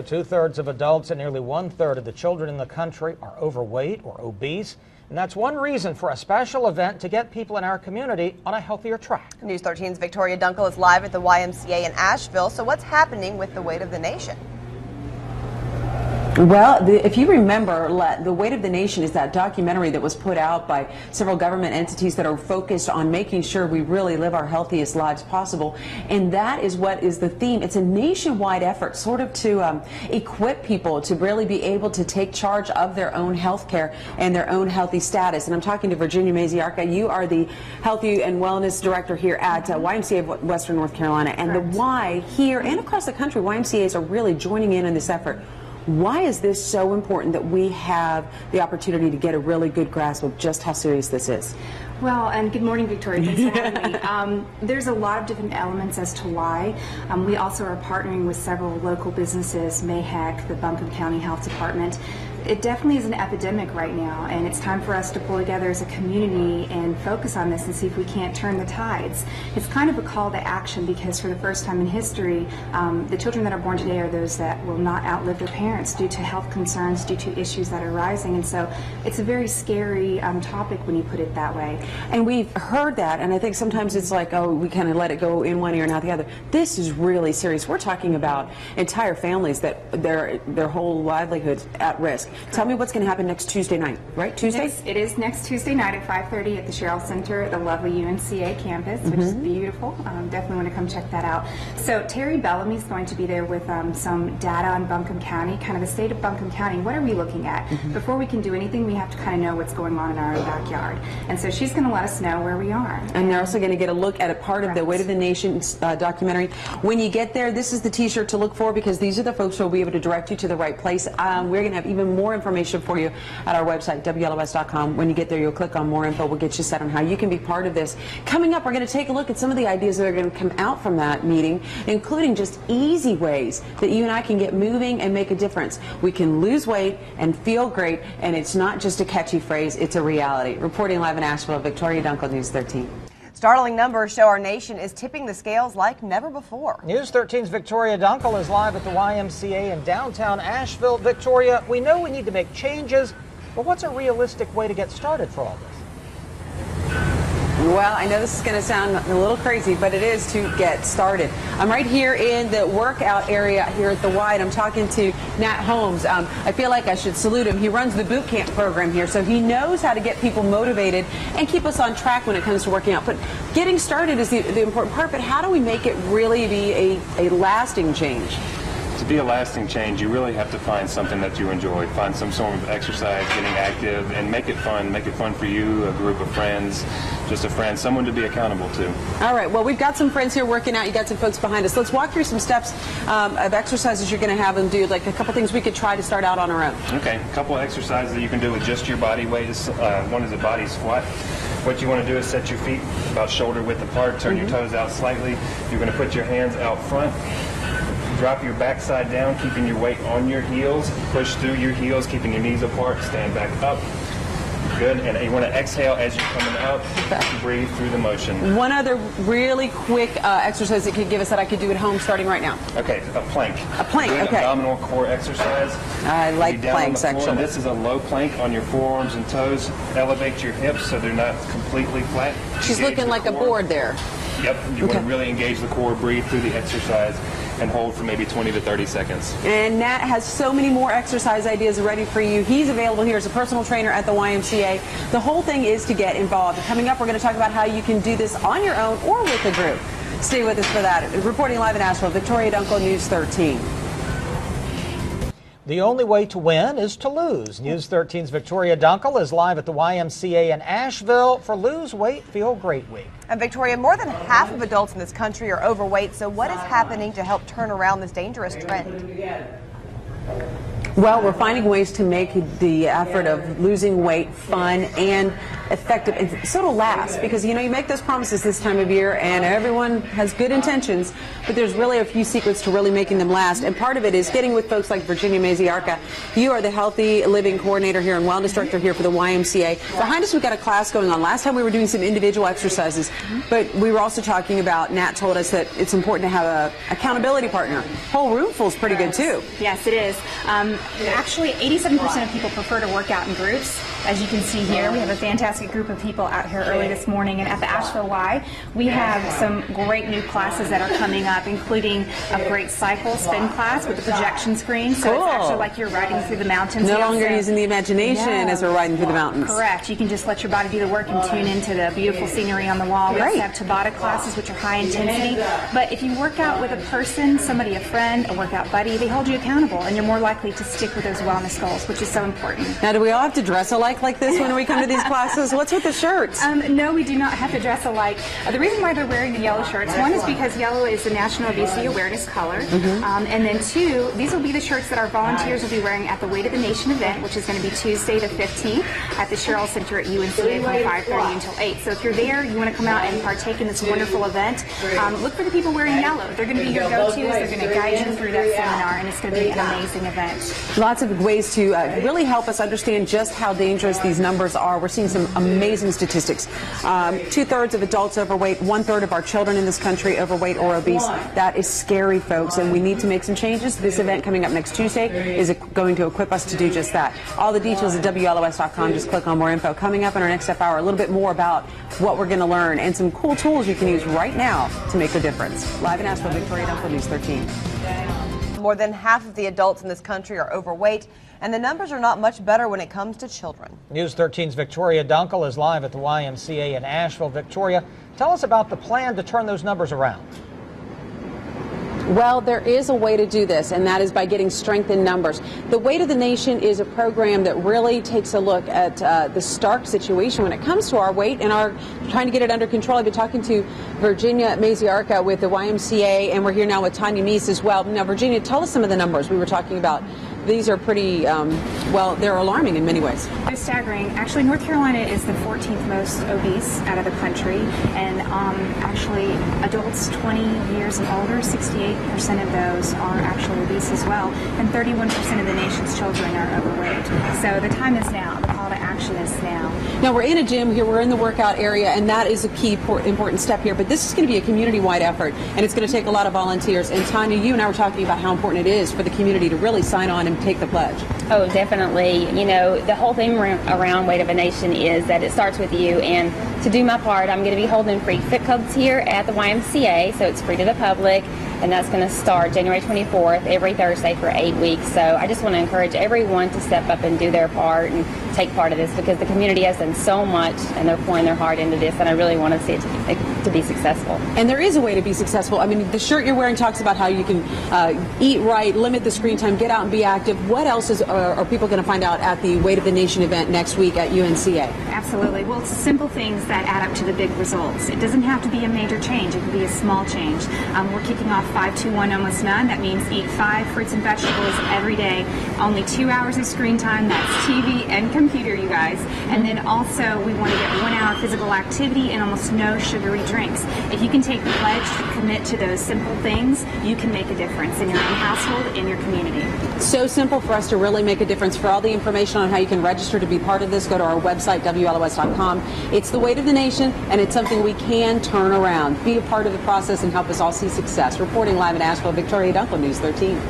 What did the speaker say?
So 2/3 of adults and nearly 1/3 of the children in the country are overweight or obese. And that's one reason for a special event to get people in our community on a healthier track. News 13's Victoria Dunkel is live at the YMCA in Asheville. So what's happening with the Weight of the Nation? Well, if you remember, The Weight of the Nation is that documentary that was put out by several government entities that are focused on making sure we really live our healthiest lives possible. And that is what is the theme. It's a nationwide effort sort of to equip people to really be able to take charge of their own health care and their own healthy status. And I'm talking to Virginia Maziarka. You are the Healthy and Wellness Director here at YMCA of Western North Carolina. And the why here and across the country, YMCAs are really joining in this effort. Why is this so important that we have the opportunity to get a really good grasp of just how serious this is? Well, and good morning, Victoria. Thanks for having me. There's a lot of different elements as to why. We also are partnering with several local businesses, MAHEC, the Buncombe County Health Department. It definitely is an epidemic right now, and it's time for us to pull together as a community and focus on this and see if we can't turn the tides. It's kind of a call to action because for the first time in history, the children that are born today are those that will not outlive their parents due to health concerns, due to issues that are rising. And so it's a very scary topic when you put it that way. And we've heard that, and I think sometimes it's like, oh, we kind of let it go in one ear and out the other. This is really serious. We're talking about entire families that their whole livelihood's at risk. Tell me what's going to happen next Tuesday night, right? Tuesday? It is next Tuesday night at 5:30 at the Sherrill Center at the lovely UNCA campus, which is beautiful. Definitely want to come check that out. So Terry Bellamy is going to be there with some data on Buncombe County, kind of the state of Buncombe County. What are we looking at? Before we can do anything, we have to kind of know what's going on in our own backyard. And so she's going to let us know where we are. And they're also going to get a look at a part of the Weight of the Nation documentary. When you get there, this is the t-shirt to look for because these are the folks who will be able to direct you to the right place. We're going to have even more information for you at our website, WLOS.com. When you get there, you'll click on more info. We'll get you set on how you can be part of this. Coming up, we're going to take a look at some of the ideas that are going to come out from that meeting, including just easy ways that you and I can get moving and make a difference. We can lose weight and feel great, and it's not just a catchy phrase, it's a reality. Reporting live in Asheville, Victoria Dunkel, News 13. Startling numbers show our nation is tipping the scales like never before. News 13's Victoria Dunkel is live at the YMCA in downtown Asheville. Victoria, we know we need to make changes, but what's a realistic way to get started for all this? Well, I know this is going to sound a little crazy, but it is to get started. I'm right here in the workout area here at the Y, and I'm talking to Nat Holmes. I feel like I should salute him. He runs the boot camp program here, so he knows how to get people motivated and keep us on track when it comes to working out. But getting started is the important part, but how do we make it really be a lasting change? To be a lasting change, you really have to find something that you enjoy. Find some sort of exercise, getting active, and make it fun. Make it fun for you, a group of friends, just a friend, someone to be accountable to. All right, well, we've got some friends here working out. You got some folks behind us. Let's walk through some steps of exercises you're going to have them do, like a couple things we could try to start out on our own. Okay, a couple of exercises that you can do with just your body weight. One is a body squat. What you want to do is set your feet about shoulder width apart, turn your toes out slightly. You're going to put your hands out front. Drop your backside down, keeping your weight on your heels. Push through your heels, keeping your knees apart. Stand back up. Good. And you want to exhale as you're coming out. Breathe through the motion. One other really quick exercise that you could give us that I could do at home starting right now. Okay, a plank. A plank, Good okay. Abdominal core exercise. I like planks, actually. This is a low plank on your forearms and toes. Elevate your hips so they're not completely flat. She's looking like a board there. Yep. You want to really engage the core, breathe through the exercise, and hold for maybe 20 to 30 seconds. And Nat has so many more exercise ideas ready for you. He's available here as a personal trainer at the YMCA. The whole thing is to get involved. Coming up, we're going to talk about how you can do this on your own or with a group. Stay with us for that. Reporting live in Asheville, Victoria Dunkel, News 13. The only way to win is to lose. News 13's Victoria Dunkel is live at the YMCA in Asheville for Lose Weight, Feel Great Week. And Victoria, more than half of adults in this country are overweight, so what is happening to help turn around this dangerous trend? Well, we're finding ways to make the effort of losing weight fun and effective, and so it'll last, because you make those promises this time of year and everyone has good intentions, but there's really a few secrets to really making them last, and part of it is getting with folks like Virginia Maziarka. You are the Healthy Living Coordinator here and Wellness Director here for the YMCA. Behind us we've got a class going on. Last time we were doing some individual exercises, but we were also talking about, Nat told us that it's important to have a accountability partner. Whole room full is pretty good too. Yes, it is. Actually, 87% of people prefer to work out in groups. As you can see here, we have a fantastic group of people out here early this morning, and at the Asheville Y, we have some great new classes that are coming up, including a great cycle spin class with the projection screen. So Cool. It's actually like you're riding through the mountains. No longer using the imagination as we're riding through the mountains. Correct. You can just let your body do the work and tune into the beautiful scenery on the wall. We also have Tabata classes, which are high intensity. But if you work out with a person, somebody, a friend, a workout buddy, they hold you accountable, and you're more likely to stick with those wellness goals, which is so important. Now, do we all have to dress alike like this when we come to these classes? What's with the shirts? No, we do not have to dress alike. The reason why they're wearing the yellow shirts, one is because yellow is the National Obesity Awareness color, and then two, these will be the shirts that our volunteers will be wearing at the Weight of the Nation event, which is going to be Tuesday the 15th at the Sherrill Center at UNCA from 5:30 until 8. So if you're there, you want to come out and partake in this wonderful event, look for the people wearing yellow. They're going to be your go-tos. They're going to guide you through that seminar, and it's going to be an amazing event. Lots of ways to really help us understand just how dangerous these numbers are. We're seeing some amazing statistics. 2/3 of adults overweight, 1/3 of our children in this country overweight or obese. That is scary, folks, and we need to make some changes. This event coming up next Tuesday is going to equip us to do just that. All the details at WLOS.com. Just click on more info. Coming up in our next half hour, a little bit more about what we're going to learn and some cool tools you can use right now to make a difference. Live in Asheville, Victoria Dunkel, News 13. More than half of the adults in this country are overweight, and the numbers are not much better when it comes to children. News 13's Victoria Dunkel is live at the YMCA in Asheville. Victoria, tell us about the plan to turn those numbers around. Well, there is a way to do this, and that is by getting strength in numbers. The Weight of the Nation is a program that really takes a look at the stark situation when it comes to our weight and our trying to get it under control. I've been talking to Virginia Maziarka with the YMCA, and we're here now with Tanya Meese as well. Now, Virginia, tell us some of the numbers we were talking about. These are pretty, well, they're alarming in many ways. They're staggering. Actually, North Carolina is the 14th most obese out of the country, and actually adults 20 years and older, 68% of those are actually obese as well, and 31% of the nation's children are overweight. So the time is now. The call to action is now. Now, we're in a gym here, we're in the workout area, and that is a key important step here, but this is going to be a community-wide effort, and it's going to take a lot of volunteers. And Tanya, you and I were talking about how important it is for the community to really sign on and take the pledge. Oh, definitely. You know, the whole thing around Weight of a Nation is that it starts with you, and to do my part, I'm going to be holding free fit clubs here at the YMCA, so it's free to the public, and that's going to start January 24th every Thursday for 8 weeks. So I just want to encourage everyone to step up and do their part and take part of this, because the community has done so much and they're pouring their heart into this, and I really want to see it to be successful. And there is a way to be successful. I mean, the shirt you're wearing talks about how you can eat right, limit the screen time, get out and be active. What else are people going to find out at the Weight of the Nation event next week at UNCA? Absolutely. Well, it's simple things that add up to the big results. It doesn't have to be a major change. It can be a small change. We're kicking off 5-2-1 almost none. That means eat 5 fruits and vegetables every day. Only 2 hours of screen time. That's TV and computer, you guys. And then also we want to get 1 hour physical activity and almost no sugary drinks. If you can take the pledge to commit to those simple things, you can make a difference in your own household, in your community. So simple for us to really make a difference. For all the information on how you can register to be part of this, go to our website, WLOS.com. It's the Weight of the Nation, and it's something we can turn around. Be a part of the process and help us all see success. Reporting live in Asheville, Victoria Dunkel, News 13.